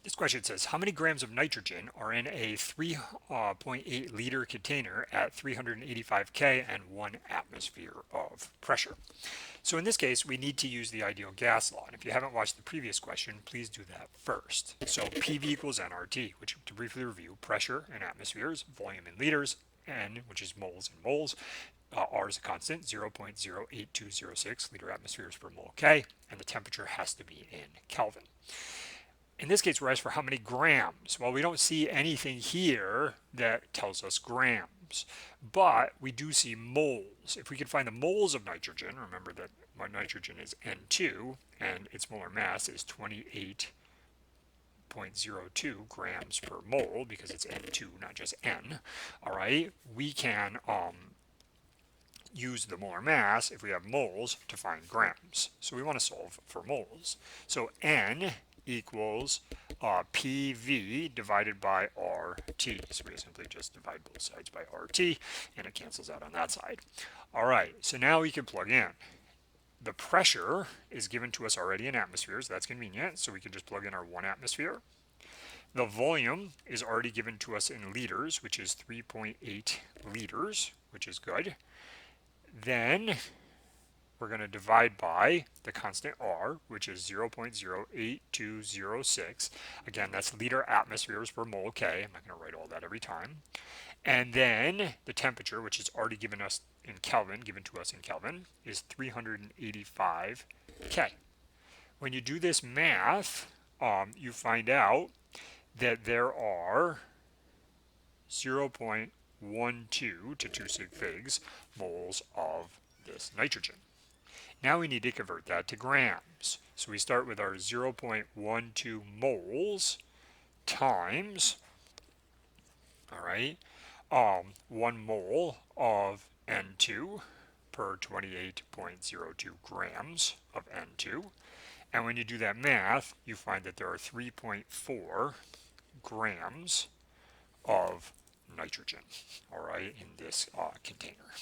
This question says, how many grams of nitrogen are in a 3.8 liter container at 385 K and 1 atmosphere of pressure? So in this case, we need to use the ideal gas law. And if you haven't watched the previous question, please do that first. So PV equals nRT, which to briefly review, pressure in atmospheres, volume in liters, N, which is moles in moles. R is a constant, 0.08206 liter atmospheres per mole K, and the temperature has to be in Kelvin. In this case, we're asked for how many grams. Well, we don't see anything here that tells us grams, but we do see moles. If we could find the moles of nitrogen, remember that nitrogen is N2 and its molar mass is 28.02 grams per mole because it's N2, not just N. All right, we can use the molar mass if we have moles to find grams. So we want to solve for moles. So N equals PV divided by RT. So we simply just divide both sides by RT and it cancels out on that side. All right, so now we can plug in. The pressure is given to us already in atmospheres. That's convenient. So we can just plug in our 1 atmosphere. The volume is already given to us in liters, which is 3.8 liters, which is good. Then we're going to divide by the constant R, which is 0.08206. Again, that's liter atmospheres per mole K. I'm not going to write all that every time. And then the temperature, which is already given us in Kelvin, given to us in Kelvin, is 385 K. When you do this math, you find out that there are 0.12 to 2 sig figs moles of this nitrogen. Now we need to convert that to grams. So we start with our 0.12 moles times, all right, 1 mole of N2 per 28.02 grams of N2. And when you do that math, you find that there are 3.4 grams of nitrogen, all right, in this container.